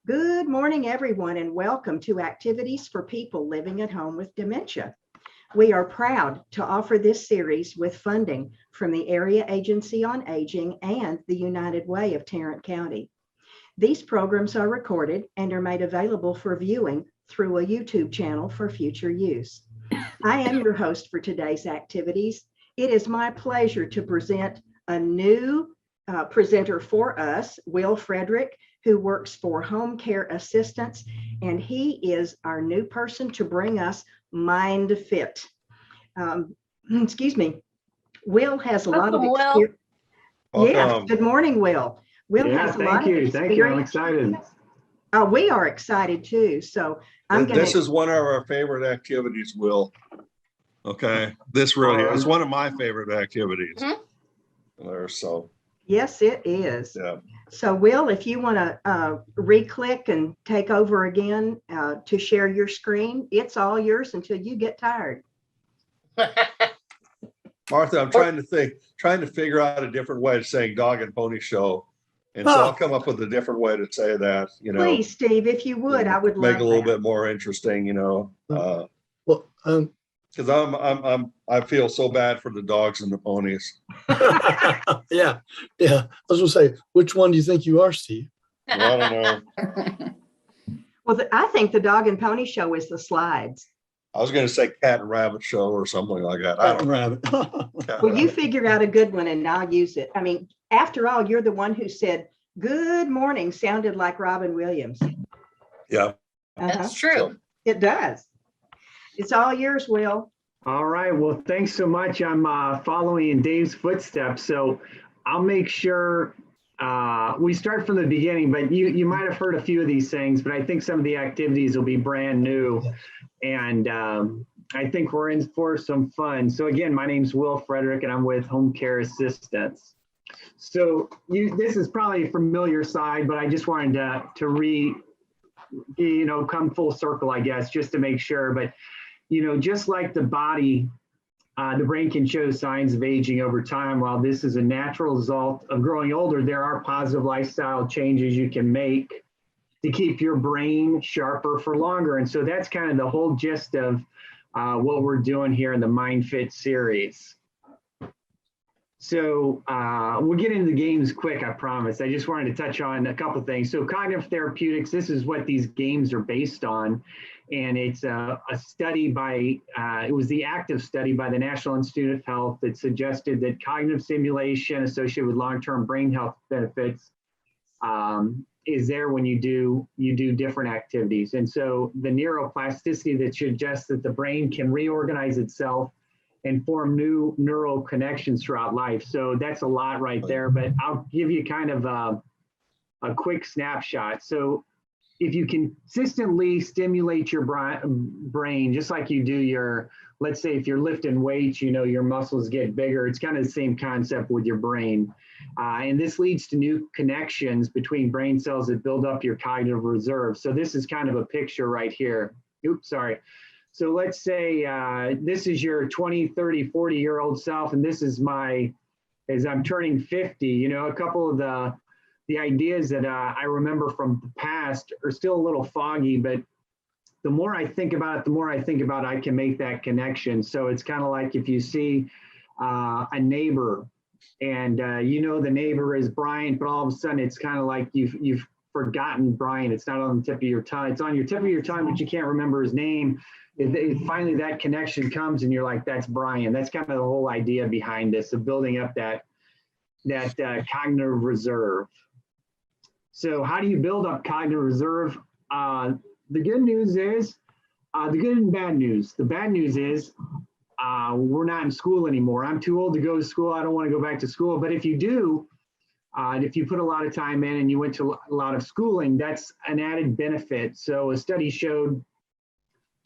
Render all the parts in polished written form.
Good morning, everyone, and welcome to Activities for People Living at Home with Dementia. We are proud to offer this series with funding from the Area Agency on Aging and the United Way of Tarrant County. These programs are recorded and are made available for viewing through a YouTube channel for future use. I am your host for today's activities. It is my pleasure to present a new presenter for us, Will Frederick, who works for Home Care Assistance, and he is our new person to bring us Mind Fit. Excuse me. Will has a lot of experience. Yes, good morning, Will. Will has a lot of experience. Thank you. I'm excited. We are excited too. So This is one of our favorite activities, Will. Okay, this really is one of my favorite activities. So. Yes, it is. Yeah. So, Will, if you want to re-click and take over again to share your screen, it's all yours until you get tired. Martha, I'm trying to figure out a different way of saying dog and pony show. And so I'll come up with a different way to say that, Please, Steve, if you would, I would love make it a little bit more interesting, because I feel so bad for the dogs and the ponies. Yeah. I was gonna say, which one do you think you are, Steve? Well, I don't know. Well, I think the dog and pony show is the slides. I was going to say cat and rabbit show or something like that. I don't know. Well, you figure out a good one and I'll use it. I mean, after all, you're the one who said, "Good morning," sounded like Robin Williams. Yeah. That's true. It does. It's all yours, Will. All right. Well, thanks so much. I'm following in Dave's footsteps. So I'll make sure we start from the beginning, but you might have heard a few of these things, but I think some of the activities will be brand new. And I think we're in for some fun. So again, my name's Will Frederick and I'm with Home Care Assistance. So this is probably a familiar side, but I just wanted to come full circle, I guess, just to make sure. But just like the body, the brain can show signs of aging over time. While this is a natural result of growing older, there are positive lifestyle changes you can make to keep your brain sharper for longer. And so that's kind of the whole gist of what we're doing here in the Mind Fit series. So we'll get into the games quick, I promise. I just wanted to touch on a couple things. So cognitive therapeutics, this is what these games are based on. And it's a study by, it was the active study by the National Institute of Health that suggested that cognitive stimulation associated with long-term brain health benefits is there when you do different activities. And so the neuroplasticity that suggests that the brain can reorganize itself and form new neural connections throughout life. So that's a lot right there, but I'll give you kind of a quick snapshot. So if you consistently stimulate your brain, just like you do let's say if you're lifting weights, your muscles get bigger. It's kind of the same concept with your brain. And this leads to new connections between brain cells that build up your cognitive reserve. So this is kind of a picture right here. Oops, sorry. So let's say this is your 20, 30, 40-year-old self, and this is as I'm turning 50, a couple of the ideas that I remember from the past are still a little foggy, but the more I think about it, I can make that connection. So it's kind of like if you see a neighbor and the neighbor is Brian, but all of a sudden it's kind of like you've forgotten Brian. It's not on the tip of your tongue. It's on your tip of your tongue, but you can't remember his name. Finally, that connection comes and you're like, that's Brian. That's kind of the whole idea behind this, of building up that cognitive reserve. So how do you build up cognitive reserve? The good news is, the good and bad news. The bad news is we're not in school anymore. I'm too old to go to school. I don't want to go back to school. But if you do, if you put a lot of time in and you went to a lot of schooling, that's an added benefit. So a study showed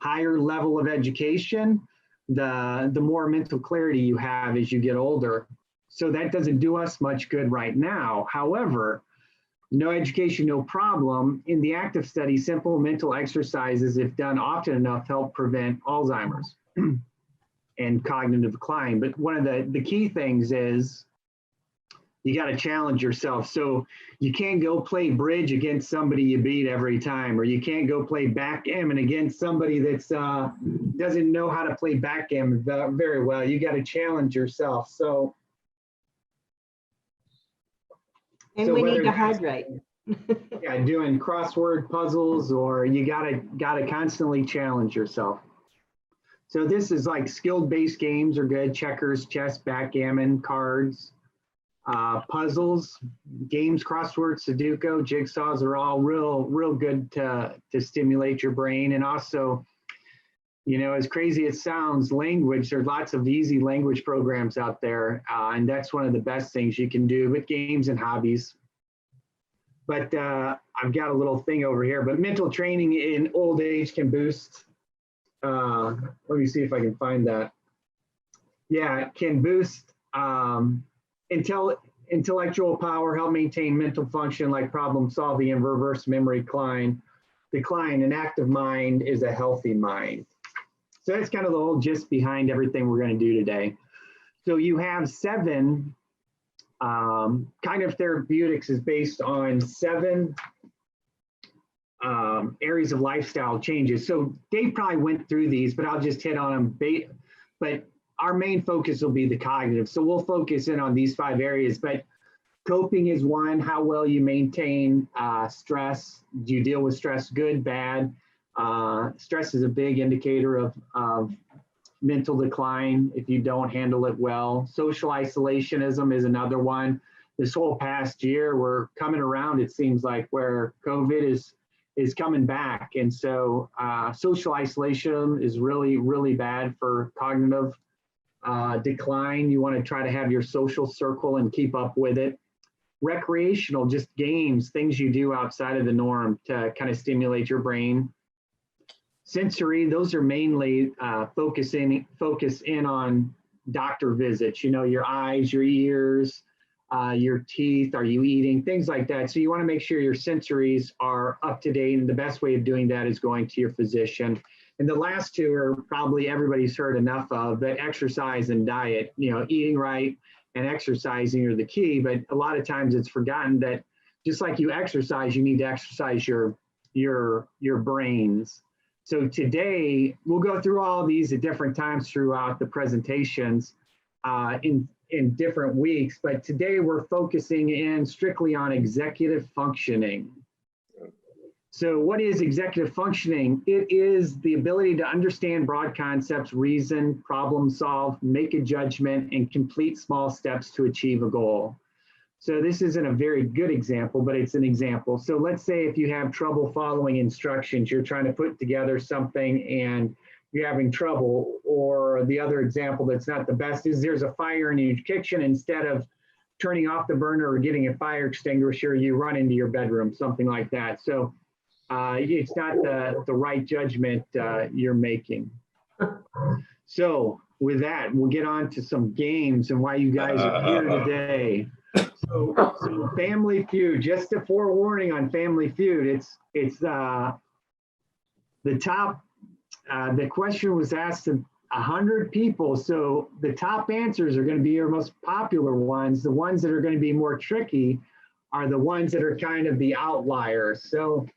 higher level of education, the more mental clarity you have as you get older. So that doesn't do us much good right now. However, no education, no problem. In the active study, simple mental exercises, if done often enough, help prevent Alzheimer's and cognitive decline. But one of the key things is You got to challenge yourself. So you can't go play bridge against somebody you beat every time, or you can't go play backgammon against somebody that's doesn't know how to play backgammon very well. You got to challenge yourself. So And we need to hydrate. yeah, doing crossword puzzles, or you gotta constantly challenge yourself. So this is like skill-based games are good: checkers, chess, backgammon, cards, puzzles, games, crossword, Sudoku, jigsaws are all real good to stimulate your brain. And also, you know, as crazy as it sounds, language, there's lots of easy language programs out there, and that's one of the best things you can do with games and hobbies. But I've got a little thing over here, but mental training in old age can boost, let me see if I can find that. Yeah, it can boost intellectual power, help maintain mental function like problem solving and reverse memory decline. An active mind is a healthy mind. So that's kind of the whole gist behind everything we're going to do today. So you have 7 cognitive therapeutics is based on 7 areas of lifestyle changes. So Dave probably went through these, but I'll just hit on them. But our main focus will be the cognitive. So we'll focus in on these 5 areas. But coping is one: how well you maintain stress. Do you deal with stress, good, bad? Stress is a big indicator of mental decline if you don't handle it well. Social isolationism is another one. This whole past year, we're coming around, it seems like, where COVID is coming back. And so social isolation is really bad for cognitive decline. You want to try to have your social circle and keep up with it. Recreational, just games, things you do outside of the norm to kind of stimulate your brain. Sensory, those are mainly focus in on doctor visits, you know, your eyes, your ears, your teeth, are you eating, things like that. So you want to make sure your sensories are up to date, and the best way of doing that is going to your physician. And the last 2 are probably everybody's heard enough of, but exercise and diet. You know, eating right and exercising are the key, but a lot of times it's forgotten that just like you exercise, you need to exercise your brains. So today, we'll go through all of these at different times throughout the presentations in different weeks, but today we're focusing in strictly on executive functioning. So what is executive functioning? It is the ability to understand broad concepts, reason, problem solve, make a judgment, and complete small steps to achieve a goal. So this isn't a very good example, but it's an example. So let's say if you have trouble following instructions, you're trying to put together something and you're having trouble. Or the other example that's not the best is there's a fire in your kitchen. Instead of turning off the burner or getting a fire extinguisher, you run into your bedroom, something like that. So it's not the right judgment you're making. So with that, we'll get on to some games and why you guys are here today. So Family Feud, just a forewarning on Family Feud. It's the top, the question was asked to 100 people. So the top answers are going to be your most popular ones. The ones that are going to be more tricky are the ones that are kind of the outliers. So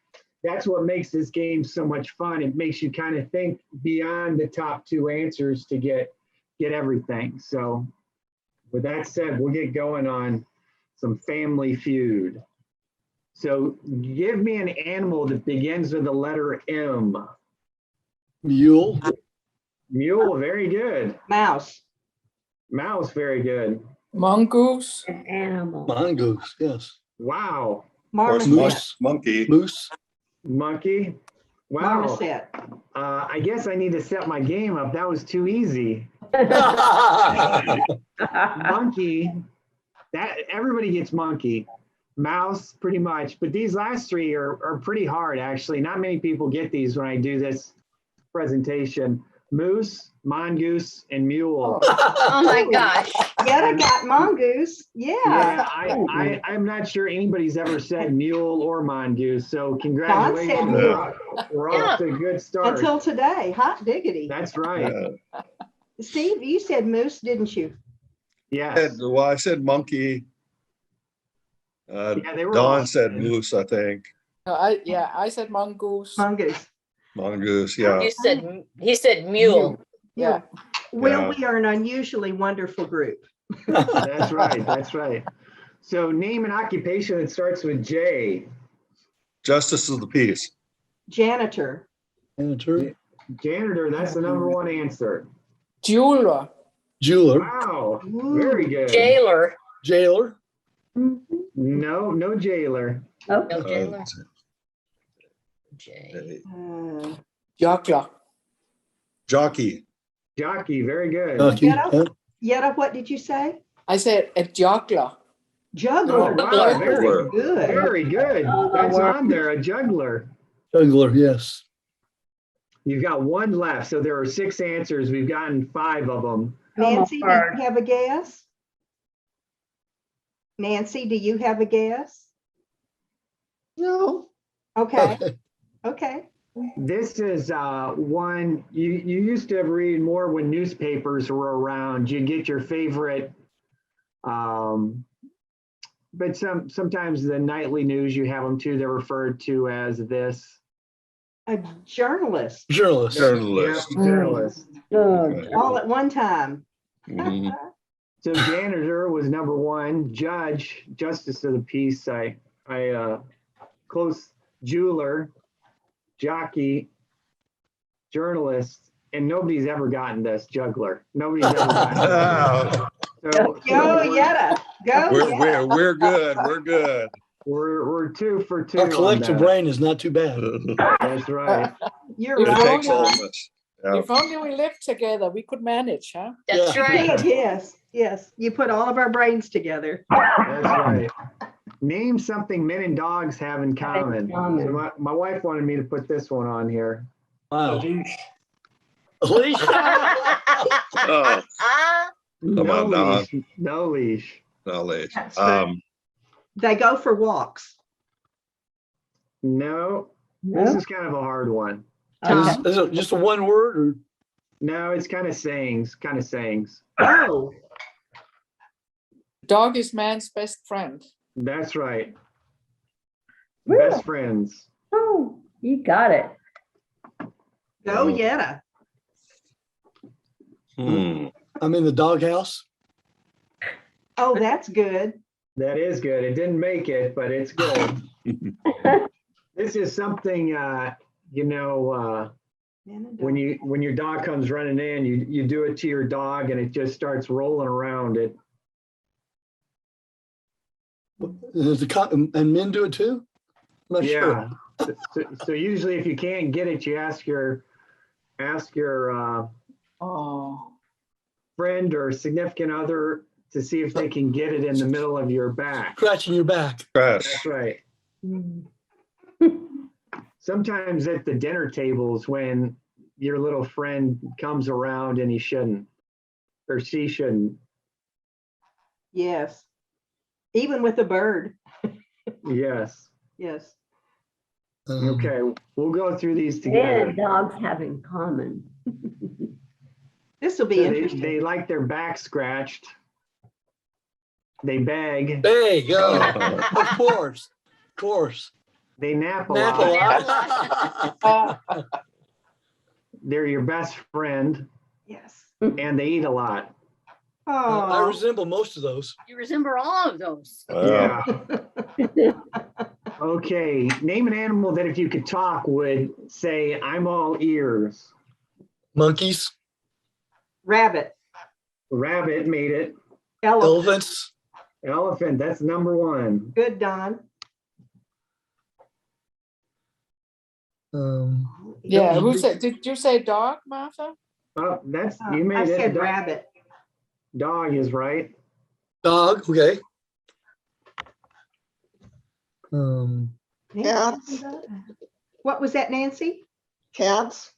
that's what makes this game so much fun. It makes you kind of think beyond the top 2 answers to get everything. So with that said, we'll get going on some Family Feud. So give me an animal that begins with the letter M. Mule. Mule, very good. Mouse. Mouse, very good. Mongoose. An animal. Mongoose, yes. Wow. Horse, Marmoset. monkey. Moose. Monkey. Wow. Marmoset. I guess I need to set my game up. That was too easy. Monkey. That everybody gets monkey. Mouse, pretty much. But these last 3 are pretty hard, actually. Not many people get these when I do this presentation. Moose, mongoose, and mule. Oh my gosh. Yetta got mongoose. Yeah. I'm not sure anybody's ever said mule or mongoose. So Don congratulations. said mule We're off to a good start. until today. Hot diggity. That's right. Steve, you said moose, didn't you? Yes. Well, I said monkey, Yeah, they were Don all- said moose, I think. I said mongoose. Mongoose. Mongoose, yeah. He said mule. Yeah. Will, Yeah. we are an unusually wonderful group. That's right. That's right. So name an occupation that starts with J. Justice of the peace. Janitor. Janitor, Janitor, that's the number one answer. Jeweler. jeweler, Wow, Ooh. very good. Jailer. jailer, No jailer. No Uh, jailer. J. Juggler. Jockey. Jockey, very good. jockey, Yetta? Yetta, what did you say? I said a juggler. Juggler. Oh, wow, Juggler. Good. Very good. That's on there, a juggler. juggler, yes. You've got one left. So there are 6 answers. We've gotten 5 of them. Nancy, do you have a guess? Nancy, do you have a guess? No. Okay, okay. This is one you used to read more when newspapers were around. You get your favorite, but sometimes the nightly news you have them too. They're referred to as this. A journalist, Journalist. Journalist. Yep, journalist. Okay. all at one time. Mhm. So janitor was number 1. Judge, justice of the peace. I close jeweler, jockey, journalist, and nobody's ever gotten this juggler. Nobody's ever gotten this. Ah, So Go, Yetta. Go, Yetta. we're good. We're good. we're 2 for 2. Our on collective that. brain is not too bad. That's right. You're If It right. takes all of us. Yeah. If only we lived together, we could manage, huh? That's Yeah. right. Good, yes, yes. You put all of our brains together. That's right. Name something men and dogs have in common. common. So my wife wanted me to put this one on here. Wow. Leash. Oh, No on, Don. leash. No leash. knowledge. That's right. They go for walks. No. This is kind of a hard one. Is it just a one word or? No, it's kind of sayings. Oh, Dog is man's best friend. That's right. Woo. Best friends. Oh, you got it. go, Yetta. I'm in the doghouse. Oh, that's good. That is good. It didn't make it, but it's good. This is something, when your dog comes running in, you do it to your dog and it just starts rolling around it. And men do it too? I'm not sure. Yeah. So usually if you can't get it, you ask your Oh. friend or significant other to see if they can get it in the middle of your back. Scratching your back. Crash. That's right. Sometimes at the dinner tables when your little friend comes around and he shouldn't, or she shouldn't. Yes. Even with a bird. Yes. Yes. Okay, we'll go through these Men together. and dogs have in common. This will be So interesting. they like their back scratched. They beg. There you go. Oh. Of course. Of course. They nap a Nap lot. a lot. They're your best friend, Yes. and they eat a lot. I Oh, resemble most of those. You resemble all of those. Wow. Yeah. Okay, name an animal that if you could talk would say, "I'm all ears." Monkeys, rabbit, Rabbit made it. elephant. elephants, Elephant, that's number 1. Good, Don. Yeah, who said, did you say dog, Martha? Oh, that's, I you made it. said rabbit. Dog is right. dog, okay. Nancy? What was that, Nancy? Cats.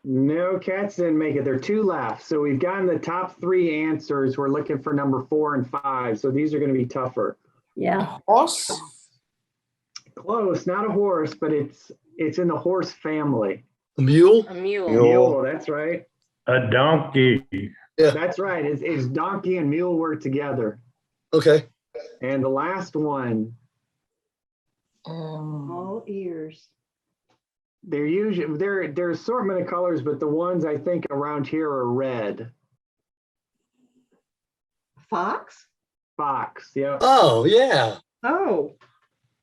No, cats didn't make it. There are 2 left. So we've gotten the top 3 answers. We're looking for number 4 and 5. So these are going to be tougher. Yeah. Horse? Close, not a horse, but it's in the horse family. A mule, A mule. Mule. Mule, that's right. A donkey. That's right. It's donkey and mule work together. okay. And the last one, All ears. they're usually they're assortment of colors, but the ones I think around here are red. Fox? Fox, yeah, Oh, yeah. Oh,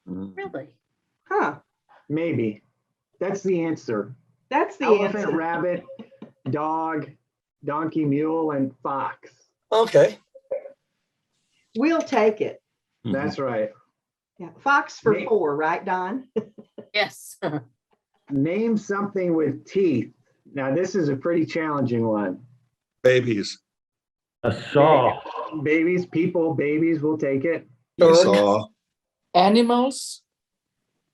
Really? huh. maybe. That's the answer. That's the Elephant, answer. rabbit, dog, donkey, mule, and fox. Okay. We'll take it. That's right. Yeah. Fox for Name- 4, right, Don? Yes. Name something with teeth. Now, this is a pretty challenging one. Babies. A saw. Babies, people, babies, we'll take it. Turd. Saw. Animals?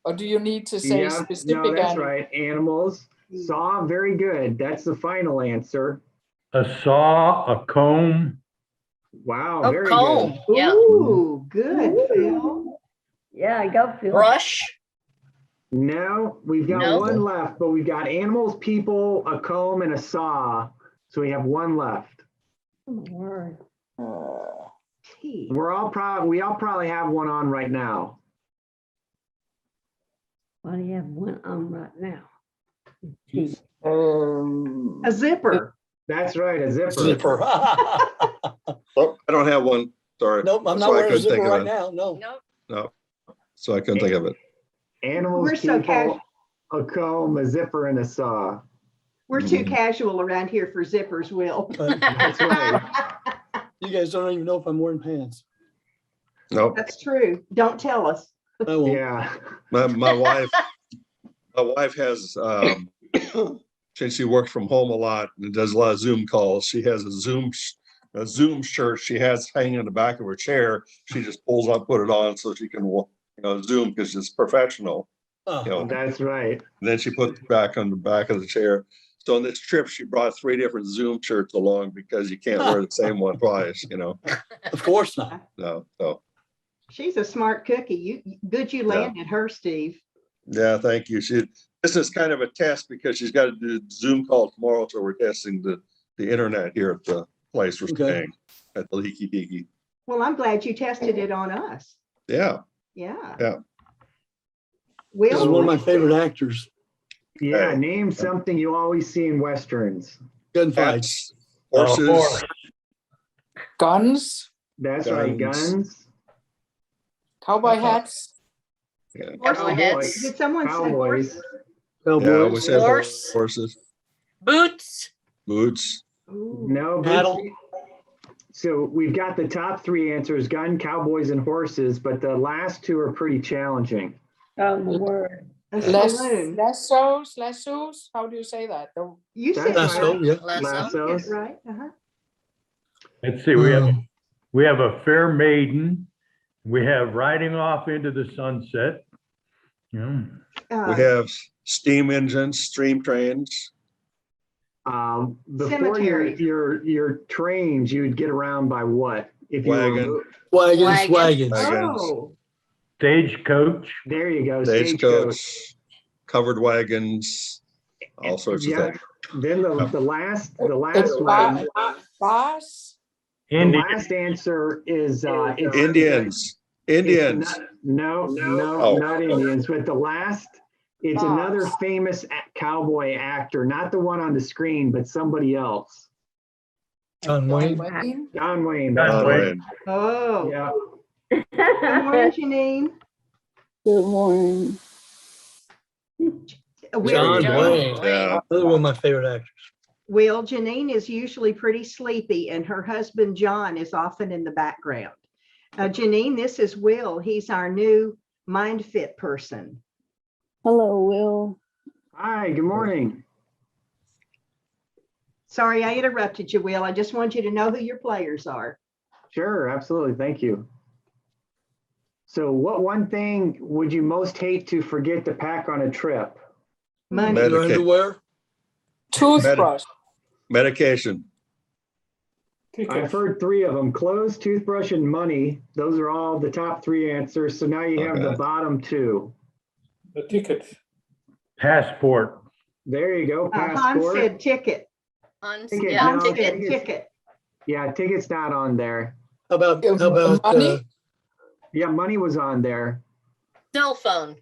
Or do you need to say Yeah, specific no, that's animal? right. Animals. Saw, very good. That's the final answer. A saw, a comb. Wow, Oh, very comb. good. Yeah. Ooh, good, Phil. Yeah, I got Phil. Brush? No, we've got No. one left, but we've got animals, people, a comb, and a saw. So we have one left. Oh, my word. T. We all probably have one on right now. Why do you have one on right now? T. A zipper. That's right, a zipper. Zipper. Oh, I don't have one. Sorry. Nope, I'm That's not why I wearing a couldn't think zipper of right it. now. No. Nope. No. So I couldn't think of it. Animals, We're so people, a comb, a zipper, and a saw. We're too casual around here for zippers, Will. That's right. You guys don't even know if I'm wearing pants. Nope. That's true. Don't tell us. I won't. Yeah. My wife has, since she works from home a lot and does a lot of Zoom calls, she has a Zoom shirt she has hanging in the back of her chair. She just pulls up, put it on so she can, Zoom because it's professional. Oh, That's right. And then she put it back on the back of the chair. So on this trip, she brought 3 different Zoom shirts along because you can't wear the same one twice, of course not. No. She's a smart cookie. Good you landed her, Steve. Yeah, thank you. This is kind of a test because she's got to do a Zoom call tomorrow. So we're testing the internet here at the place we're staying at the Leaky Peaky. Well, I'm glad you tested it on us. Yeah. Yeah. Yeah. This is one Will, of my favorite actors. Yeah, Hey. name something you always see in Westerns. Gunfights. Cats, horses. Guns? That's right, Guns. guns. Cowboy hats? Yeah. Cowboy hats. did someone say Cowboys. horse? Yeah, we Cowboys. said Horse. horses, Boots. boots. Ooh. No, Cattle. so we've got the top 3 answers, gun, cowboys, and horses, but the last 2 are pretty challenging. Oh, my word. A saloon. Lassos? How do you say that? You said That's Lasso, right. yeah. Lassos. Right. Uh-huh. Let's see, we have a fair maiden. We have riding off into the sunset. Yeah. We have steam engines, steam trains. Before Cemeteries. your trains, you would get around by what? If you Wagon. Wagons. Wagons. Oh, Stagecoach. There you go. Stagecoach, covered wagons, all sorts of Yeah. things. Then the last one. Bars? The Indian. last answer is it's Indians. No, Oh. not Indians, but the last, it's Fox. another famous cowboy actor, not the one on the screen, but somebody else. John Wayne. John Wayne. John that's Wayne. right. oh. Yeah. Good morning, Janine. Good morning. John Wayne. Yeah. Another one of my favorite actors. Will, Janine is usually pretty sleepy and her husband, John, is often in the background. Janine, this is Will. He's our new Mind Fit person. Hello, Will. Hi, good morning. Sorry, I interrupted you, Will. I just want you to know who your players are. Sure, absolutely. Thank you. So what one thing would you most hate to forget to pack on a trip? Money. Medic- Your underwear. Toothbrush? Medication. I've heard 3 of them, clothes, toothbrush, and money. Those are all the top 3 answers. So now you have the Okay. bottom 2. A ticket. Passport. There you go, Hans passport. said ticket. Ticket, Yeah. Hans no, said tickets. ticket. Yeah, ticket's not on there. How about Money? Yeah, money was on there. Cell phone.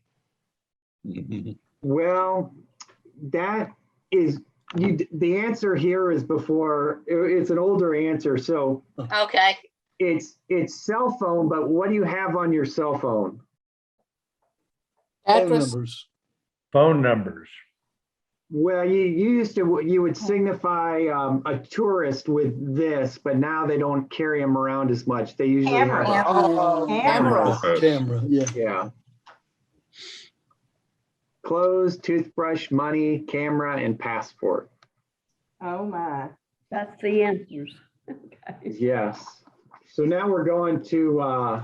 Well, that is, the answer here is before, it's an older answer, so Okay. it's cell phone, but what do you have on your cell phone? Phone Address. numbers. Phone numbers. Well, you would signify a tourist with this, but now they don't carry them around as much. They usually Camera. have, Oh, Camera. camera. Camera, yeah. yeah. Clothes, toothbrush, money, camera, and passport. Oh, my. That's the answers. Okay. Yes. So now we're going to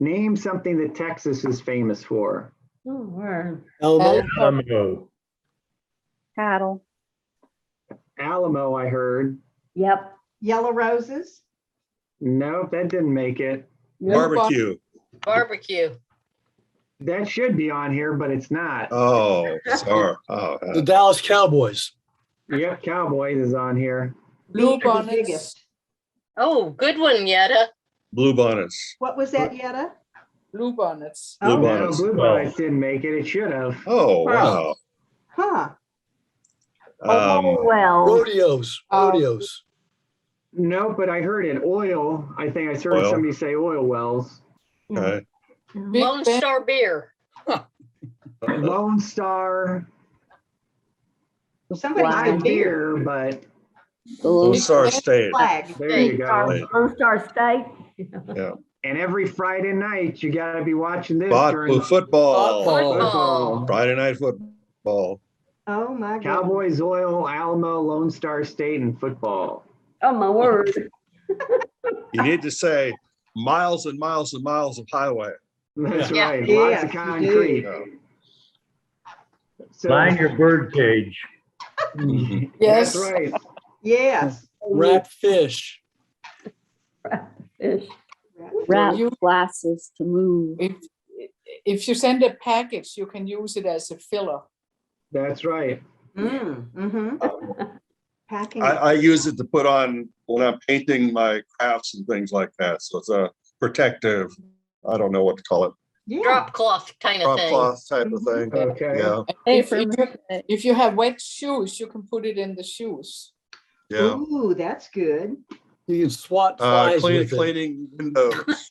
name something that Texas is famous for. Oh, word. Alamo, Alamo. Cattle. Alamo, I heard. Yep. Yellow roses. Nope, that didn't make it. Barbecue. Barbecue. That should be on here, but it's not. Oh, sorry. Oh, the Dallas Cowboys. Yep, Cowboys is on here. Blue Being the bonnets. biggest. Oh, good one, Yetta. Blue bonnets. What was that, Yetta? Blue bonnets. Blue Oh, No, bonnets. Blue Bonnets didn't make it. It should have. Oh, wow. huh. Oh, Um, well. Rodeos, rodeos. No, but I heard it. Oil. I think I heard Oil. somebody say oil wells. okay. Big Lone Ben. Star Beer. Lone Star. Somebody Not said beer. beer, but The Lone little Star State. Flag. there you go. Lone Star State. And every Friday night, you got to be watching this Bot during blue football. Football. football. Friday night football. Oh, my goodness. Cowboys, oil, Alamo, Lone Star State, and football. Oh, my word. You need to say miles and miles and miles of highway. That's Yeah. right. Yeah, Lots of you concrete. do. So, Line your bird cage. Yes. That's right. Yes. Rat fish. Fish. wrap You- glasses to move. If you send a package, you can use it as a filler. That's right. Mm-hmm. Packing. I use it to put on when I'm painting my crafts and things like that. So it's a protective, I don't know what to call it, Yeah. Drop cloth kind of prop thing. cloth type of thing. Okay. Yeah, If you have wet shoes, you can put it in the shoes. yeah. Ooh, that's good. You can swat flies with it. Cleaning windows,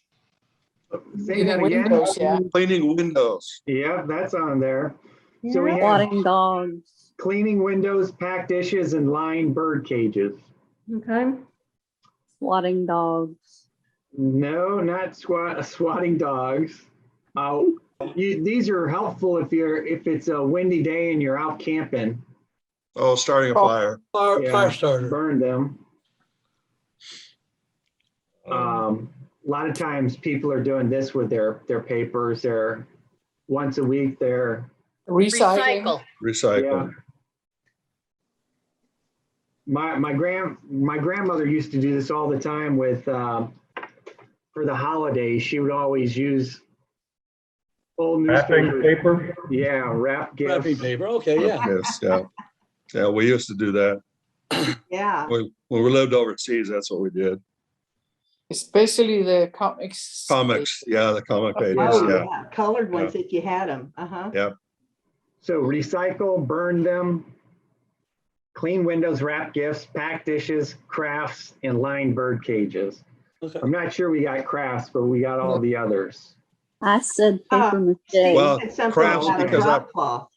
Say In that the again. windows, yeah. cleaning windows. Yeah, that's on there. So we have Swatting dogs. cleaning windows, packed dishes, and lined bird cages. Okay. Swatting dogs. No, not swatting dogs. These are helpful if it's a windy day and you're out camping. Oh, starting a fire. Yeah, Fire starter. burn them. A lot of times people are doing this with their papers. They're once a week, they're Recycling. Recycle. my grandmother used to do this all the time with for the holidays. She would always use old Wrapping newspapers. paper. Yeah, wrap Wrapping gifts. paper. Okay, yeah. Yes, yeah. Yeah, we used to do that. Yeah. When we lived overseas, that's what we did. Especially the comics. Comics, yeah, the comic pages, Oh, yeah. yeah. Colored ones if you had them. Uh-huh. Yeah. So recycle, burn them, clean windows, wrap gifts, pack dishes, crafts, and line bird cages. Okay. I'm not sure we got crafts, but we got all the others. I said paper mache. Steve Well, said something crafts about a because drop cloth.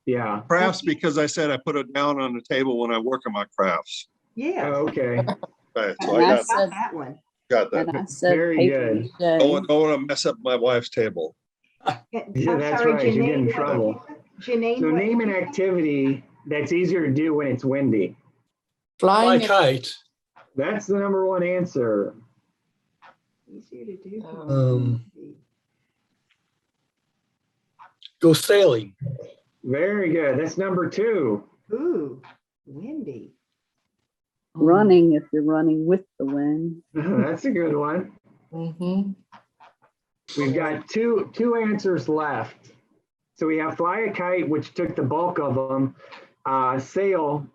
Yeah. Crafts, because I said I put it down on the table when I work on my crafts. Yeah. Okay. Right, so And I I got said- that one. that. And I said Very paper good. mache. Don't want to mess up my wife's table. Yeah, I'm that's sorry, right. You get in Janine, what trouble. did you- Janine. So what name did an you say? activity that's easier to do when it's windy. Fly Flying. kite. That's the number one answer. Easier to do. Go sailing. Very good. That's number two. Ooh, windy. Running if you're running with the wind. That's a good one. Mm-hmm. We've got two answers left. So we have fly a kite, which took the bulk of them. Sail.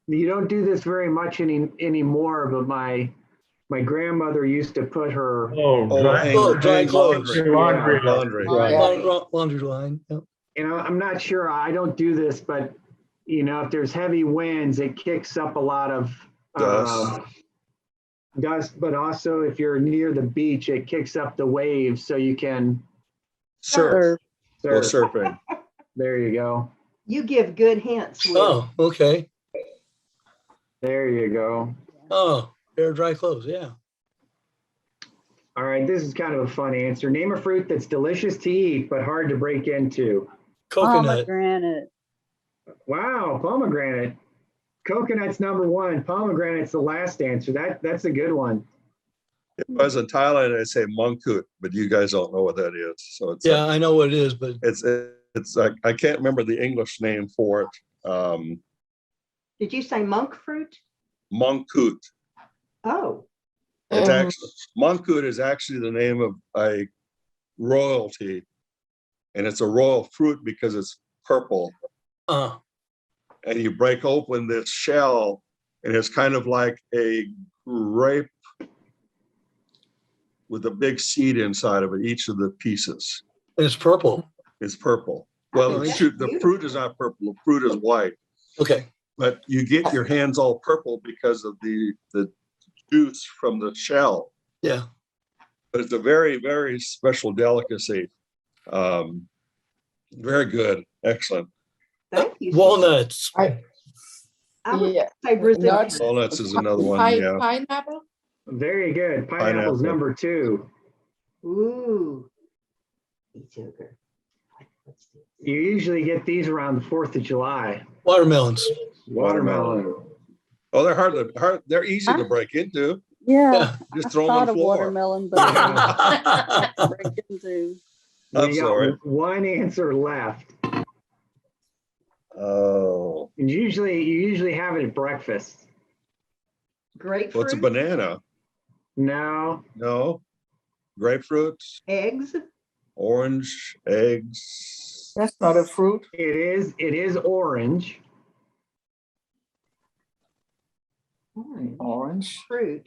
You don't do this very much anymore, but my My grandmother used to put her, Oh, dry, Oh, dry clothes. Laundry. laundry. Laundry. Right, Yeah. laundry line. Yep. I'm not sure, I don't do this, but if there's heavy winds, it kicks up a lot of Dust. dust, but also if you're near the beach, it kicks up the waves so you can Surf. Go surf. surfing. There you go. You give good hints, Will. Oh, okay. There you go. Oh, air dry clothes. Yeah. All right, this is kind of a fun answer. Name a fruit that's delicious to eat, but hard to break into. Coconut. Pomegranate. Wow, pomegranate. Coconut's number one. Pomegranate's the last answer. That's a good one. If I was in Thailand, I'd say mongkut, but you guys don't know what that is. So it's Yeah, I know what it is, but it's like I can't remember the English name for it. Did you say monk fruit? Mongkut. Oh, It's Um, actually mongkut is actually the name of a royalty, and it's a royal fruit because it's purple. And you break open this shell, and it's kind of like a grape with a big seed inside of it. Each of the pieces it's purple. is purple. Well, That's the fruit beautiful. is not purple. The fruit is white, Okay. but you get your hands all purple because of the juice from the shell. Yeah. But it's a very, very special delicacy. Very good. Excellent. thank you. Walnuts. I, I would yeah. say Brazilian. Nuts. Walnuts is another one. Yeah. Pineapple? Very good. Pineapple's Pineapple. number two. Ooh. Sugar. You usually get these around the 4th of July. Watermelons. Watermelon. Oh, they're hard. They're easy to break into. Yeah. Yeah. Just throw them on Thought the of floor. watermelon, but I don't break into. I'm We got sorry. one answer left. Oh, And you usually have it at breakfast. Grapefruit. what's a banana? No. No. Grapefruit, Eggs. orange, eggs. That's not a fruit. It is orange. Orange. Fruit.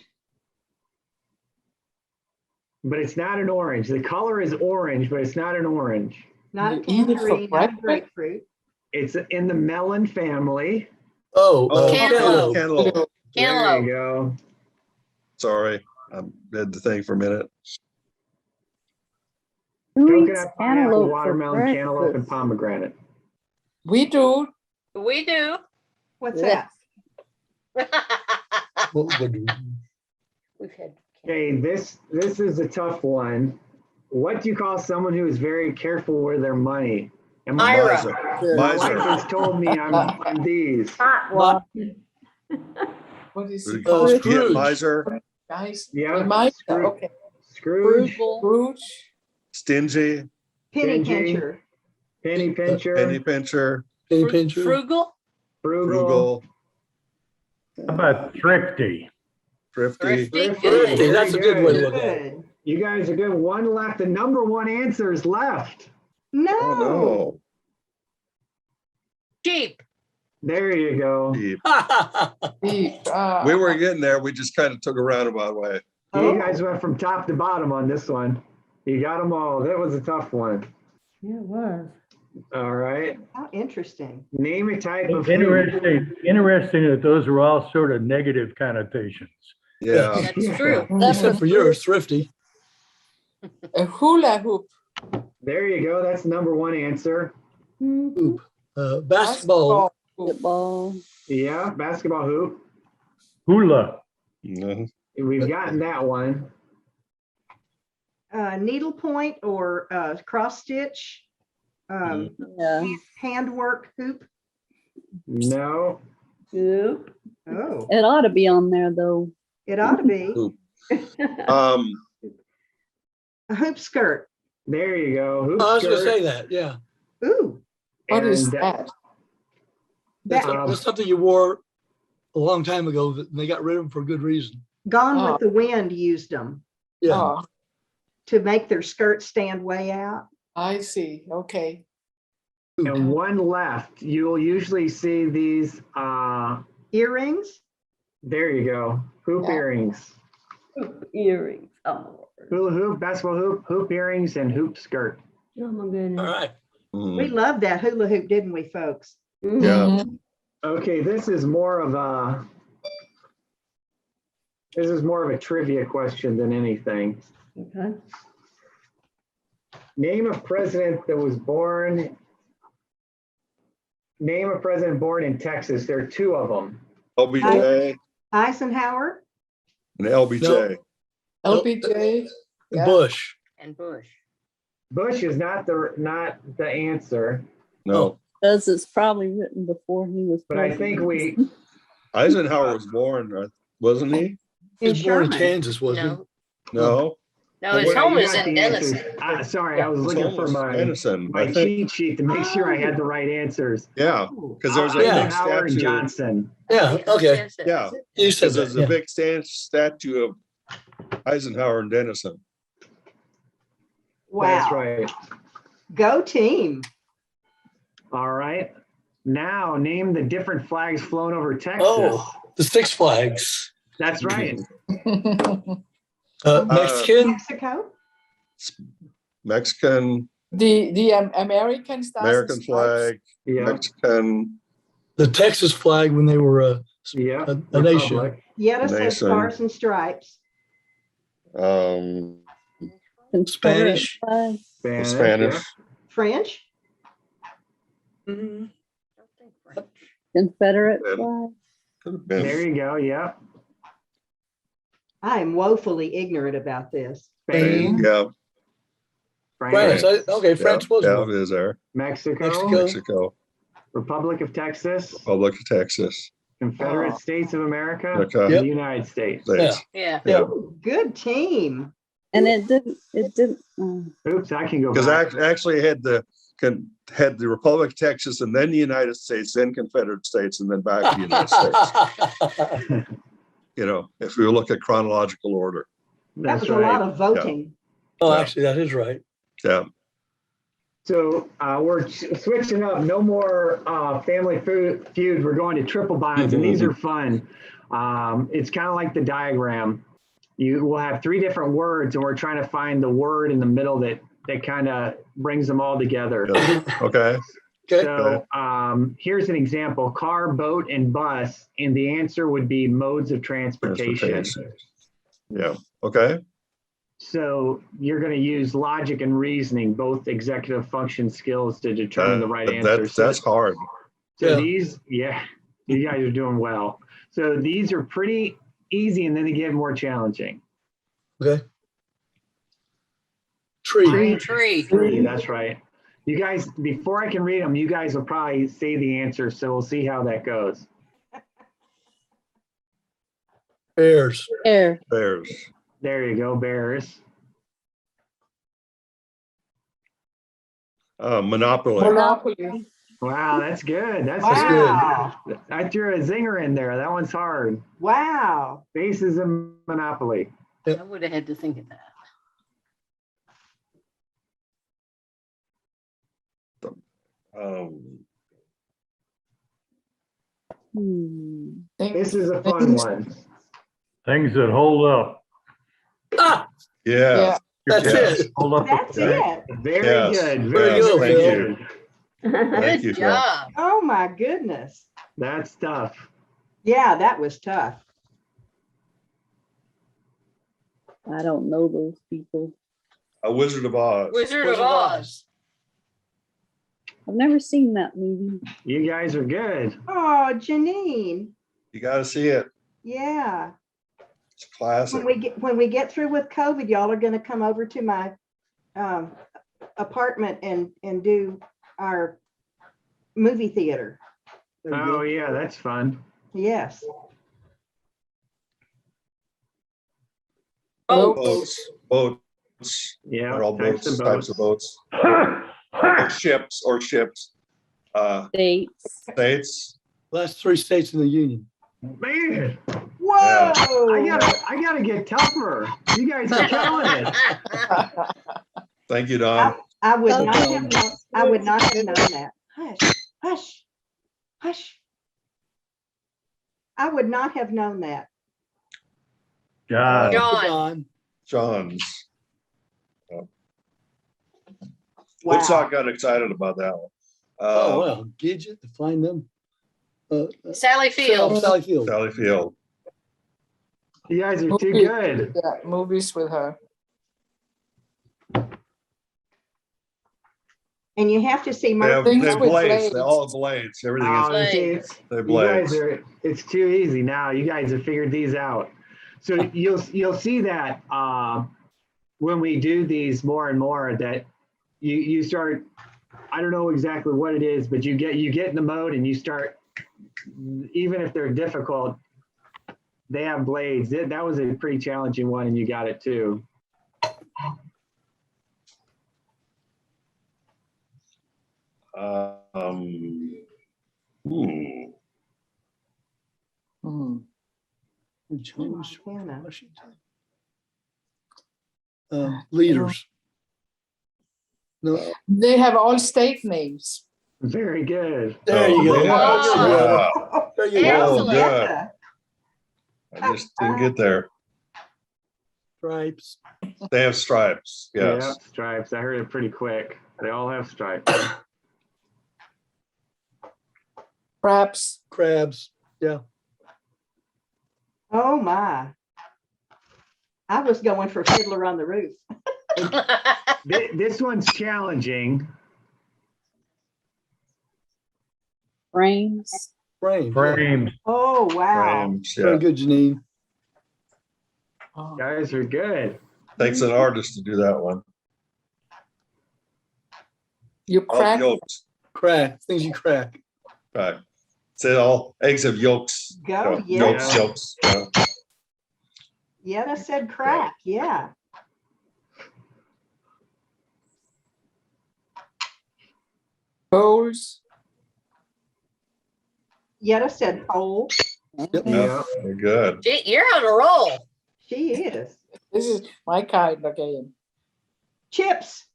But it's not an orange. The color is orange, but it's not an orange. Not a You eat it for tangerine, not a breakfast? grapefruit. It's in the melon family. Oh, Oh, Cantaloupe. cantaloupe. There you Cantaloupe. go. Sorry, I did the thing for a minute. Who eats Coconut, pineapple, cantaloupe for watermelon, cantaloupe, and breakfast? pomegranate. We do. We do. What's Yeah. that? what would- We've had. Okay, this is a tough one. What do you call someone who is very careful with their money? And my Ira. Miser. my wife Miser. has told me I'm these. Hot one. What is We it call called? it Scrooge. miser, Guys? Yeah, Reminder, Scrooge. okay. Scrooge, Frugal. Scrooge. stingy, Penny Stingy. pincher. penny pincher, penny pincher, penny pincher. Frugal. frugal. frugal, How about thrifty? thrifty. Thrifty. Thrifty. Good. Hey, that's a good way to look at it. Good. You guys are good. One left. The number one answer is left. No. Oh, no. Cheap. There you go. Cheap. Beef. We were getting there. We just kind of took a roundabout way. Oh. You guys went from top to bottom on this one. You got them all. That was a tough one. Yeah, it was. All right. How interesting. Name a type of food. Interesting that those are all sort of negative connotations. Yeah. That's true. Except for yours, thrifty. A hula hoop. There you go. That's the number one answer. Hoop. Basketball. hoop. Basketball. Yeah, basketball hoop. Hula. Mhm. We've gotten that one. Needlepoint or cross stitch. Yeah. Handwork hoop. No. Hoop. Oh, It ought to be on there though. it ought to be. Hoop. A hoop skirt. There you go. Hoop Oh, I was going to skirt. say that. Yeah. Ooh, What is And, that? That's, that Um, something you wore a long time ago, and they got rid of them for good reason. Gone Oh. with the Wind used them Yeah. Oh, to make their skirts stand way out. I see. Okay. And one left. You'll usually see these. Earrings. There you go. Hoop Yeah. earrings. Earrings. Oh, Hula hoop, basketball hoop, hoop earrings, and hoop skirt. oh my All goodness. right. We loved that hula hoop, didn't we, folks? Yeah. Okay, this is more of a trivia question than anything. Okay. Name a president born in Texas. There are two of them. LBJ Eisenhower? and LBJ. LBJ. Yeah. Bush. And Bush. Bush is not the answer, No, Because it's probably written before he was. but I think president. Eisenhower was born, wasn't he? He In was born in Sherman. Kansas, wasn't No. No, his Well, home you is got in the answers. Denison. Sorry, I was It's looking for almost Denison, I my think. cheat sheet to make sure I had the right answers. Yeah, because there's a Yeah. big Eisenhower and statue. Johnson. he? Yeah, okay. Yes, it Yeah. is. You said Because there's that, a yeah. big statue of Eisenhower and Denison. Wow. That's right. Go team. All right. Now name the different flags flown over Texas. Oh, the Six Flags. That's right. Mexican, Mexico? Mexican, The American stars. and American stripes. flag, Yeah. Mexican, the Texas flag when they were Yeah. a nation. Republic. Yetta says Mason. stars and stripes. um, Confederate Spanish. flag. Spanish. Yeah. French? Don't think French. Confederate Yeah. flag. Could have There been. you go. Yeah. I am woefully ignorant about this. Spain. Yeah, France. France. Okay, France was yeah, one. it is there. Mexico. Mexico. Mexico, Republic of Texas. Republic of Texas, Confederate Oh. States of America. America, And Yep. the United States. States. Yeah. Yeah, Ooh, good team. And it didn't, Oops, I can go because back. actually had the Republic of Texas and then the United States, then Confederate States, and then back to the United States. You know, if we look at chronological order. That That's was a lot right. of voting. Oh, Yeah. actually, that is right. Yeah, So we're switching up. No more Family Feud. We're going to triple binds, and these are fun. It's kind of like the diagram. You will have three different words, and we're trying to find the word in the middle that kind of brings them all together. yeah. Okay. Okay. So here's an example: car, boat, and bus, and the answer would be modes of transportation. Yeah, okay. So you're going to use logic and reasoning, both executive function skills, to determine the right answer. That's hard. So Yeah. these, you guys are doing well. So these are pretty easy, and then they get more challenging. Okay. Tree. Tree. Three, that's right. You guys, before I can read them, you guys will probably say the answer, so we'll see how that goes. Bears. air. Bears. There you go, bears. Monopoly. Monopoly. Wow, that's good. That's Wow. good. I threw a zinger in there. That one's hard. Wow. Bases and Monopoly. I would have had to think of that. This is a fun one. Things that hold up. Ah, Yeah. that's Yes. it. Hold up. That's it. Very Yes. good. Very Yes, good, thank Phil. you. Oh Thank you, Good Phil. job. my goodness. That's tough. Yeah, that was tough. I don't know those people. A Wizard of Oz. Wizard of Oz. I've never seen that movie. You guys are good. Oh, Janine. You got to see it. Yeah. It's a classic. When we get through with COVID, y'all are going to come over to my apartment and do our movie theater. Oh, yeah, that's fun. Yes. Oh, Boats. Yeah. They're all types boats, of types of boats. Or ships. States. States. Last three states in the union. Man, Whoa. I gotta get tougher. You guys are killing it. Thank you, Don. I would not have known, I would not have known that. Hush, hush, hush. I would not have known that. John. John. John's. Wow. Woodstock got excited about that one. Oh, well, Gidget to find them. Sally Field. Sally Field. Sally Field. You guys are too Movie- good. Yeah, movies with her. And you have to see They have, Murphy. Things they have with blades. They blades. all have blades. Everything is, You see, Blades. they have you guys blades. are, it's too easy now. You guys have figured these out. So you'll see that when we do these more and more that you start, I don't know exactly what it is, but you get in the mode and you start, even if they're difficult, they have blades. That was a pretty challenging one and you got it too. Hmm. Hmm. James Montana. Washington. Leaders. No, They have all state names. Very good. there you go. Oh, yeah. There you go. Oh, good. Yeah. I just didn't get there. Stripes. They have stripes. Yeah, Yes. stripes. I heard it pretty quick. They all have stripes. Perhaps. Crabs. Yeah. Oh, my. I was going for Fiddler on the Roof. This one's challenging. Frames. Frames. Frames. Oh, wow. Frames, Very yeah. good, Janine. Oh. Guys are good. Takes an artist to do that one. You All crack. yolks. Crack. Things you crack. Right. Say all eggs have yolks. Go, Yeah, yeah. Yolks. Yeah. Yetta said crack. Yeah. Bowls. Yetta said pole. Yep. Yeah, they're good. Gee, you're on a roll. She is. This is my kind of game. Chips.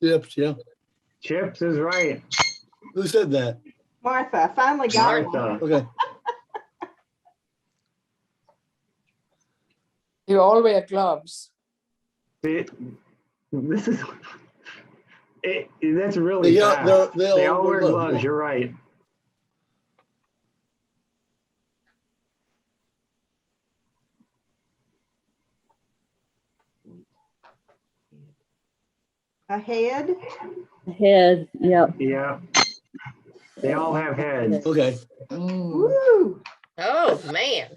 Chips. Yeah. Chips is right. Who said that? Martha, I finally got it. Martha. Okay. You all wear gloves. This is that's really Yeah, fast. they They all all wear wear gloves. gloves. You're right. A head. Head. Yep. Yeah. They all have heads. Okay. Mm. Woo. Oh, man.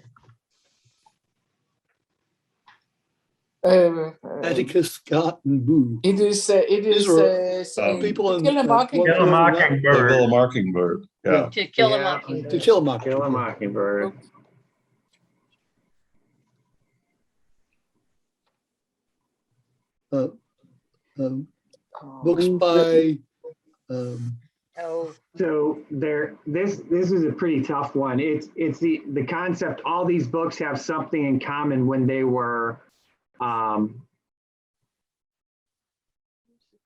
Atticus, Scott, and Boo. It is. It is. These are, people in- Kill a Mockingbird. Kill a The Mockingbird. little mockingbird. Yeah. To kill a Yeah. mockingbird. To kill a mockingbird. Kill a mockingbird. Books by Oh, So this is a pretty tough one. It's the concept. All these books have something in common when they were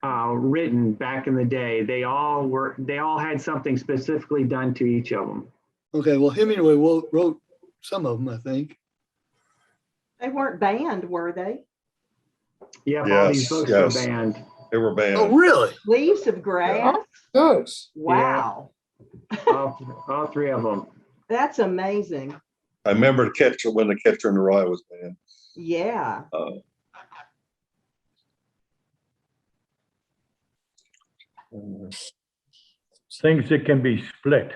written back in the day. They all had something specifically done to each of them. okay. Well, Hemingway wrote some of them, I think. They weren't banned, were they? Yep, all these Yes, books yes. were banned. They were Oh, banned. really? Leaves of Grass. Good. Wow. All three of them. That's amazing. I remember when the Catcher in the Rye was banned. Yeah. Things that can be split.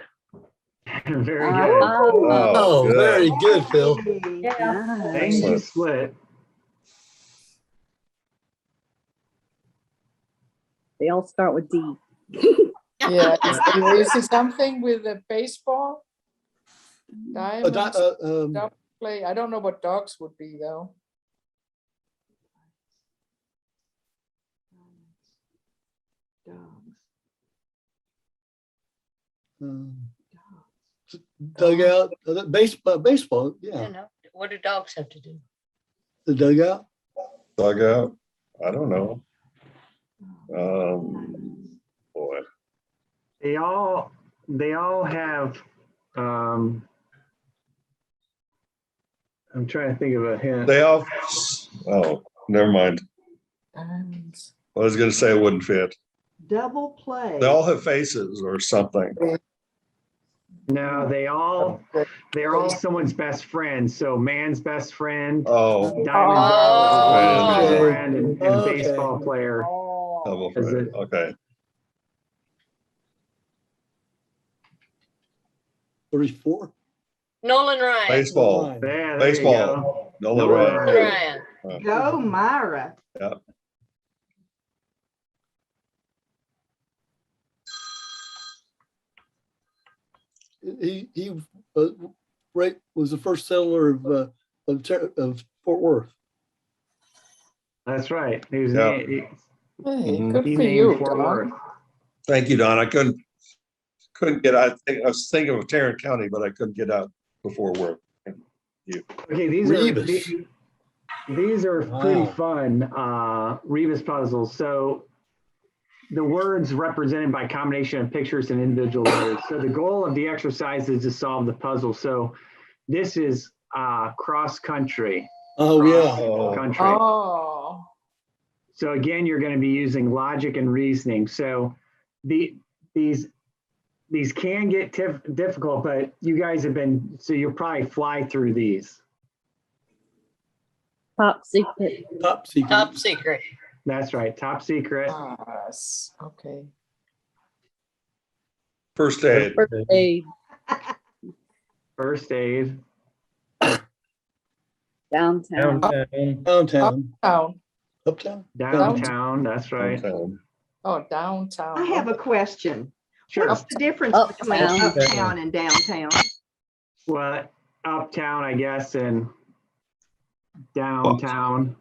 Very good. Oh, good. very good, Phil. Yeah. Things you Excellent. split. They all start with D. Yeah. Is it something with a baseball? Diamonds. Dog play. I don't know what dogs would be though. Dugout, baseball, I yeah. don't know. What do dogs have to do? The dugout. Dugout. I don't know. Boy. They all have I'm trying to think of a hint. They all, oh, never mind. Diamonds. I was gonna say it wouldn't fit. Double play. They all have faces or something. No, they're all someone's best friend. So man's best friend, Oh, diamond Oh. best friend, and Okay. baseball player. Oh, double Is friend. it- Okay. 34. Nolan Ryan. Baseball. Ryan. Yeah, there you Baseball. go. Nolan Nolan Ryan. Ryan. Ryan. Go Myra. He right, was the first settler of Fort Worth. That's right. He was Yeah. named, hey, Mhm. good he for named you, Fort Don. Worth. Thank you, Don. I couldn't get, I was thinking of Tarrant County, but I couldn't get out before work. Okay, these Rebus. are pretty Wow. fun Rebus puzzles. So the words represented by combination of pictures and individual letters. So the goal of the exercise is to solve the puzzle. So this is cross country. Oh, yeah. Oh, Country. Oh, So again, you're going to be using logic and reasoning. So these can get difficult, but you guys have been, so you'll probably fly through these. Top secret. Top secret. Top secret. That's right. Top secret. yes, okay. first aid. First aid. First aid. Downtown. Downtown. Downtown. Down, Uptown. Downtown. That's right. Downtown. oh, downtown. I have a question. Sure. What's the difference between Uptown. uptown and downtown? Well, uptown, I guess, and downtown.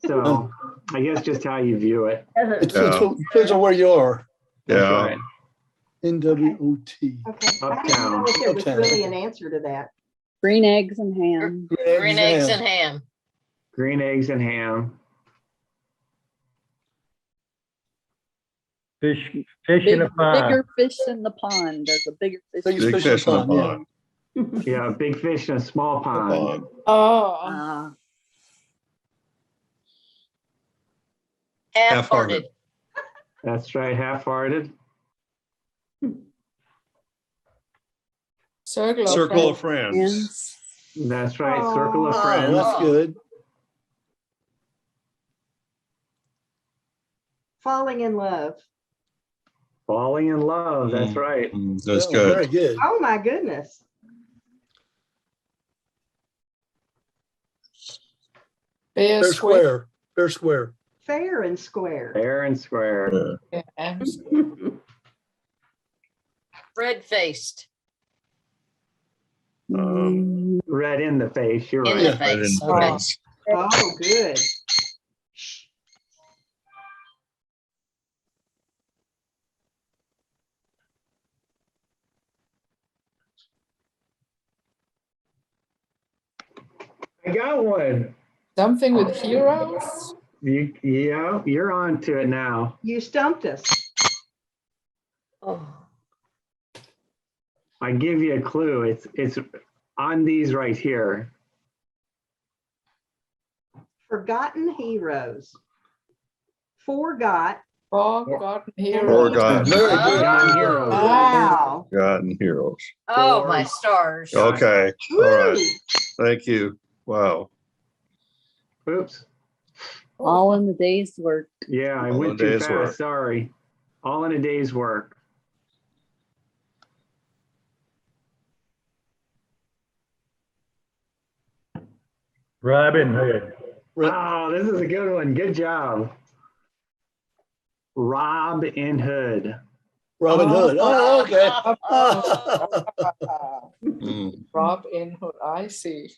So I guess just how you view it. It's Yeah. depends on where you are. That's Yeah. right. NWOT. Okay. I didn't know Uptown. if there was Uptown. really an answer to that. Green eggs and ham. Green eggs and ham. Green eggs and ham. Fish in a pond. Bigger fish in the pond. There's a bigger fish. Biggest Big fish in the fish in the pond, yeah. pond. Yeah, a big fish in a small pond. Pond. Oh, Ah, Half-hearted. That's right. Half-hearted. Circle of friends. friends. and That's right. Circle of Oh. Oh, friends. that's good. Falling in love. Falling in love. That's Mm. right. That's Yeah, Very good. good. Oh, my goodness. Fair Fair square. square. Fair square. Fair and square. Fair and square. Yeah. And Red-faced. Red in the face. You're In right. the Yeah. Right in face. the Okay. face. Oh, good. I got one. something with heroes? Yeah, you're on to it now. You stumped us. Oh. I give you a clue. It's on these right here. Forgotten heroes. Forgot. Forgotten heroes. Forgotten. Very good. Forgotten heroes. Wow. Forgotten heroes. Oh, my stars. Okay. All right. Woo. Thank you. Wow. Oops. all in the day's work. Yeah, I All went a too day's fast. work. Sorry. All in a day's work. Robin Hood. Oh, this is a good one. Good job. Robin Hood. Robin Hood. Oh, okay. Mm. Robin Hood, I see.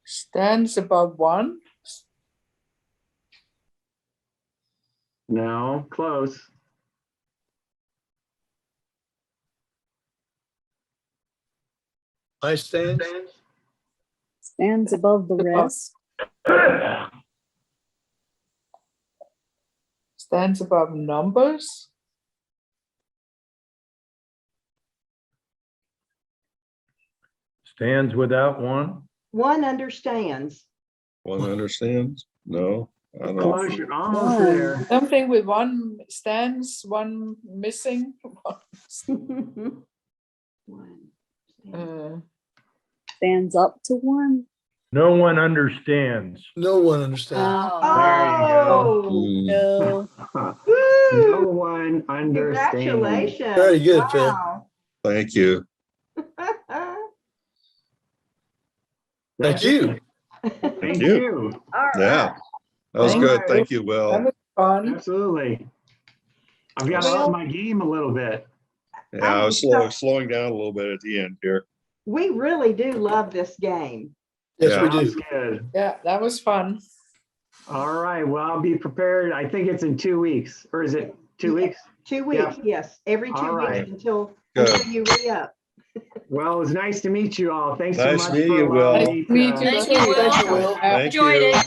Stands above one. No, close. I stand. Stands above the rest. Stands above numbers. Stands without one? One understands. One understands? No, I don't know. Close, you're almost there. Something with one stands, one missing. One. Uh, Stands up to one. No one understands. No one understands. Oh, Mm. No. No Woo! one understands. Congratulations. Very good, Phil. Wow. Thank you. Thank you. Thank You. you. All Yeah. right. That was Thank good. you. Thank you, that Will. was fun. Absolutely. I've got to Well- up my game a little bit. Yeah, I was slowing down a little bit at the end here. We really do love this game. Yes, Yeah. we Sounds do. good. Yeah, that was fun. All right. Well, I'll be prepared. I think it's in 2 weeks, or is it 2 weeks? 2 weeks, yes, every 2 All weeks right. until Good. you re-up. Well, it was nice to meet you all. Thanks so Nice much. meeting for you, Will. allowing Nice me to meet to- you. Thank you, Will. Thank you, Will. Thank enjoyed you. it.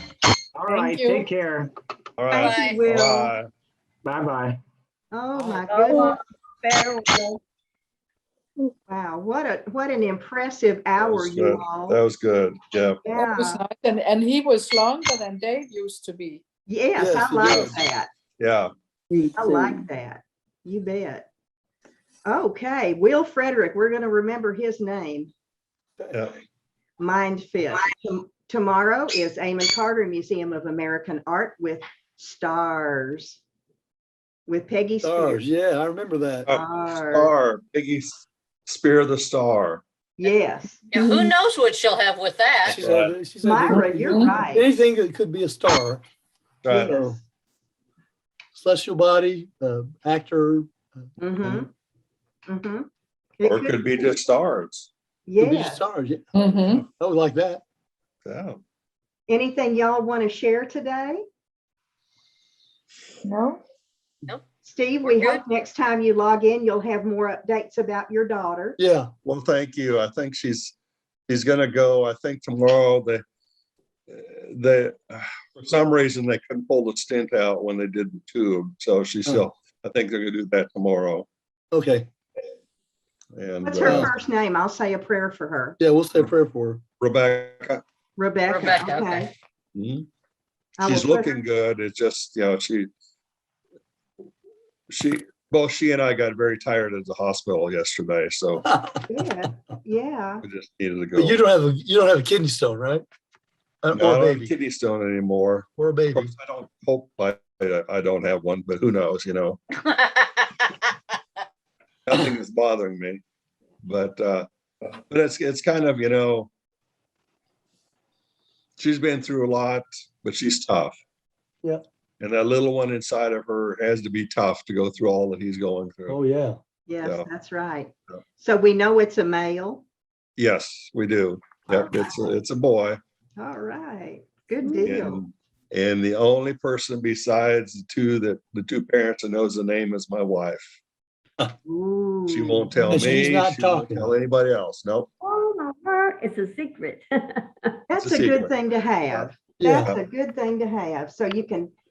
All right. Thank you. Take care. All right. Thank you, Will. Bye. Bye-bye. Oh, my Oh, goodness. farewell. Wow, what an impressive hour, was you good. all. That was good. Yeah. That was Yeah, nice. And he was longer than Dave used to be. yes, Yes, I it like is. that. Yeah. Me I too. like that. You bet. Okay, Will Frederick, we're going to remember his name. Yeah. Mind Fit. Tomorrow is Amon Carter Museum of American Art with stars. With Peggy Stars. Spears. Yeah, I remember that. Stars. Star. Piggy Spear the Star. Yes. Yeah, who knows what she'll have with that? She Right. said, she said Myra, you're Mhm. right. anything that could be a star. Right. Yes. Celestial body, actor. Mm-hmm. Mm-hmm. Or it could be just stars. Could be just Yes. stars. Yeah. Mhm. I would like that. Yeah. Anything y'all want to share today? No? Steve, We're we hope next time you log in, you'll have more updates about your daughter. Yeah. Well, thank you. I think she's gonna go. I think tomorrow for some reason they couldn't pull the stent out when they did the tube. So she's still. I think they're gonna do that tomorrow. Okay. And What's her first name? I'll say a prayer for her. Yeah, we'll say a prayer for her. Rebecca. Rebecca. Rebecca, Okay. okay. Mhm. I She's will put looking good. It's just, both she and I got very tired at the hospital yesterday, so Yeah. Yeah. we just needed to go. But you don't have a kidney stone, right? No, I Or a don't have a baby. kidney stone anymore. Or a Of baby. course, I don't hope I don't have one, but who knows, nothing is bothering me. But it's kind of, she's been through a lot, but she's tough. Yeah. And that little one inside of her has to be tough to go through all that he's going through. Oh, yeah. Yes, Yeah. that's right. Yeah. So we know it's a male. Yes, we do. Yep, it's a boy. All right. Good deal. And the only person besides the two parents that knows the name is my wife. Ooh. She won't tell And me. she's not She won't talking. tell anybody else. Nope. Oh, my word, it's a secret. That's It's a a good secret. thing to have. Yeah. That's a good thing to have. So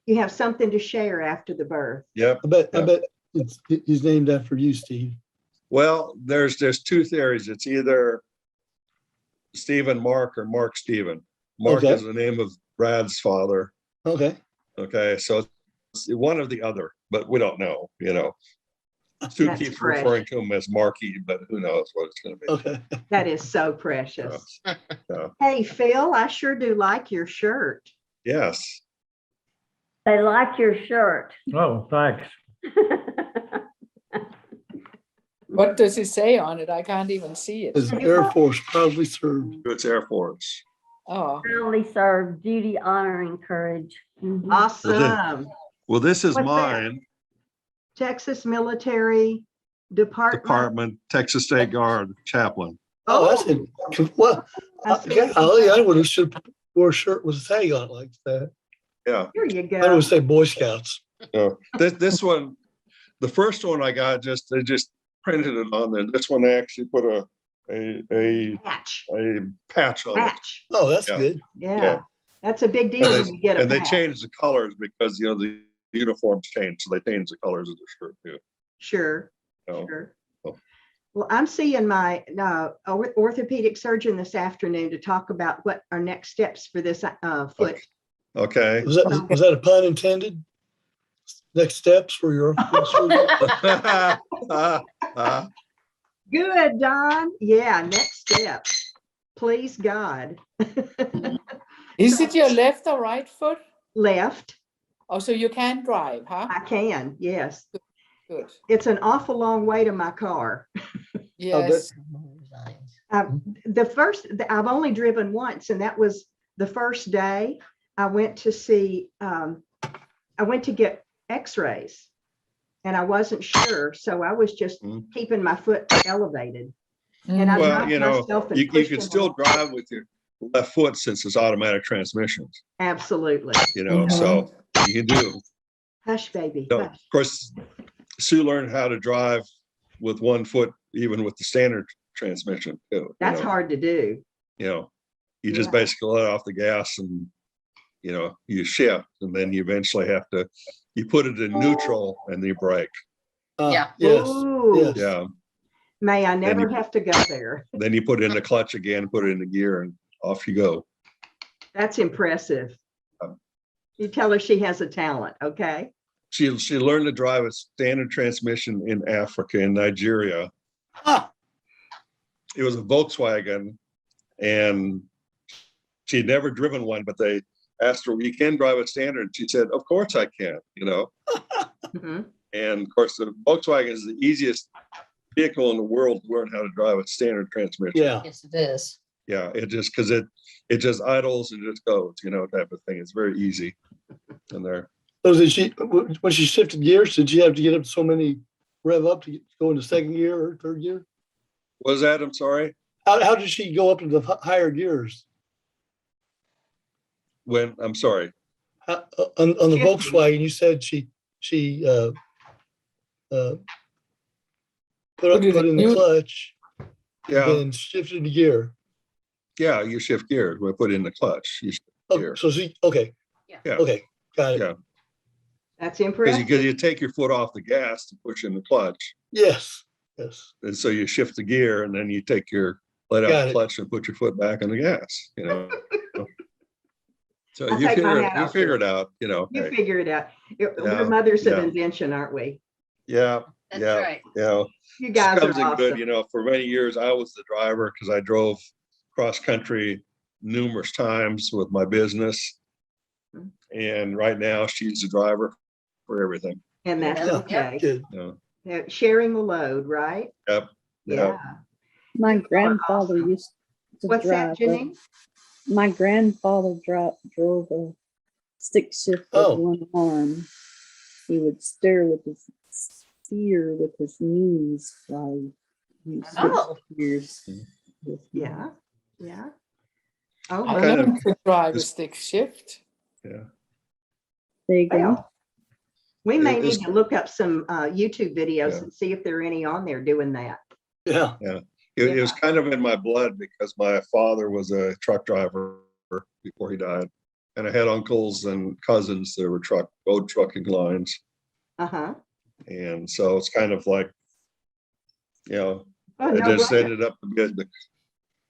you have something to share after the birth. Yep. I bet Yeah. he's named after you, Steve. Well, there's two theories. It's either Stephen Mark or Mark Stephen. Mark Okay. is the name of Brad's father. Okay. Okay, so it's one or the other, but we don't know. Stu That's keeps fresh. referring to him as Marky, but who knows what it's going to be. Okay. That is so precious. Yeah. Hey, Phil, I sure do like your shirt. Yes. They like your shirt. Oh, thanks. What does it say on it? I can't even see it. His Air Force proudly served. It's Air Force. Oh, Proudly served, duty, honor, and courage. Mhm. Awesome. Well, this is What's that? mine. Texas Military Department. Texas State Guard chaplain. Oh, that's it. Well, I see. I would have should wore a shirt with a tag on it like that. Yeah. Here you I go. would say Boy Scouts. This one, the first one I got, they just printed it on there. This one they actually put a Patch. patch on it. Patch. Oh, that's Yeah. good. Yeah. Yeah. That's a big deal when you get a And they patch. changed the colors because the uniforms changed, so they changed the colors of the shirt too. Sure. So, Sure. Well, I'm seeing my orthopedic surgeon this afternoon to talk about what our next steps for this foot. Okay. Was that a pun intended? Next steps for your Good, Don. Yeah, next steps. Please, God. Is it your left or right foot? Left. Oh, so you can drive, huh? I can, yes. Good. It's an awful long way to my car. Yes. I've only driven once, and that was the first day I went to see, I went to get x-rays, and I wasn't sure. So I was just keeping my foot elevated. And I Well, knocked you know, myself and you pushed can him still along. drive with your left foot since it's automatic transmissions, Absolutely. you know, so you can do. Hush, baby. So, of Hush. course, Sue learned how to drive with one foot, even with the standard transmission too. That's hard to do. You know, you just Yeah. basically let off the gas and, you know, you shift, and then you eventually have to, you put it in neutral and you brake. Yeah. Yes. Ooh, Yes. Yeah. may I never you- have to go there. Then you put it in the clutch again, put it in the gear, and off you go. That's impressive. You tell her she has a talent, okay? She learned to drive a standard transmission in Africa, in Nigeria. Ah, It was a Volkswagen, and she'd never driven one, but they asked her, "You can drive a standard?" She said, "Of course I can," you know. Mhm. And of course, the Volkswagen is the easiest vehicle in the world to learn how to drive a standard transmission. yeah. Yes, it is. Yeah, it just because it just idles and just goes, you know, type of thing. It's very easy in there. So did she, when she shifted gears, did she have to get up so many rev up to go into second gear or third gear? What was that? I'm sorry. How did she go up to the higher gears? I'm sorry. On the Shifting. Volkswagen, you said she put in the clutch, Yeah, then shifted the gear. yeah. You shift gears. We put in the clutch. You shift Oh, gear. so okay, Yeah, okay, got it. yeah. That's Because impressive. you take your foot off the gas to push in the clutch, Yes, yes. and so you shift the gear, and then you take your let out Got the it. clutch and put your foot back on the gas. You know. So I you take my figure hat you off figure to it out. You know. You Hey, figure it out. We're Yeah, mothers of yeah. invention, aren't we? yeah, That's yeah, right. yeah. You She guys comes are in good. awesome. You know, for many years I was the driver because I drove cross country numerous times with my business, and right now she's the driver for everything. And that's Yeah. okay. Good. You know. Sharing the load, right? Yep. Yeah. My You are grandfather awesome. used to What's that, drive. Janine? My grandfather drove a stick shift with Oh. one arm. He would steer with his knees while he Oh. switched gears. Yeah. Yeah. Oh, I Kind learned of to drive a just- stick shift. Yeah. There you go. well, we may It's- need to look up some YouTube videos Yeah. and see if there are any on there doing that. Yeah. It was kind of in my blood because my father was a truck driver before he died. And I had uncles and cousins that were road trucking lines. Uh-huh. And so it's kind of like, you know, Oh, I no just brainer. ended up to get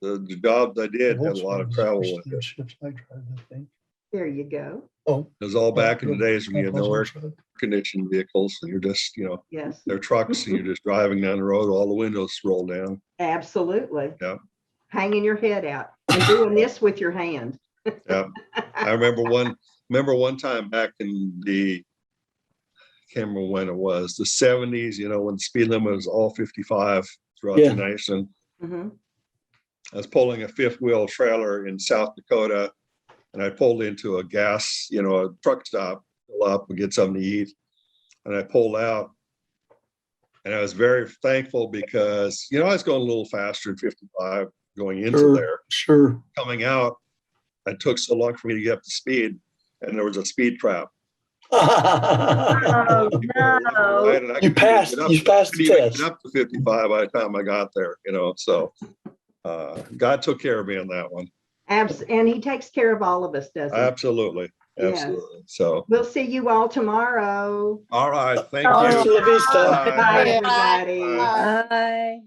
the jobs I did had a lot of travel with it. Shifts I drive, I think. There you go. Oh. It was all back in the days when you had no air Truck. conditioned vehicles and you're just, you know, Yes, they're trucks and you're just driving down the road, all the windows roll down. absolutely. Yeah. Hanging your head out and doing this with your hand. Yeah. I remember one time back in the, can't remember when it was, the 70s, you know, when the speed limit was all 55 throughout Yeah. the nation. Mhm. I was pulling a fifth wheel trailer in South Dakota, and I pulled into a gas, you know, a truck stop, pull up and get something to eat. And I pulled out, and I was very thankful because, you know, I was going a little faster than 55 going into there. Sure. Coming out, it took so long for me to get up to speed, and there was a speed trap. Oh, no. You passed the Couldn't even test. get up to 55 by the time I got there, you know, so God took care of me on that one. And he takes care of all of us, doesn't he? Absolutely. Yes. Absolutely. So, We'll see you all tomorrow. all right. Thank Hasta you. la vista. Bye. Bye, Yeah. everybody. Bye. Bye.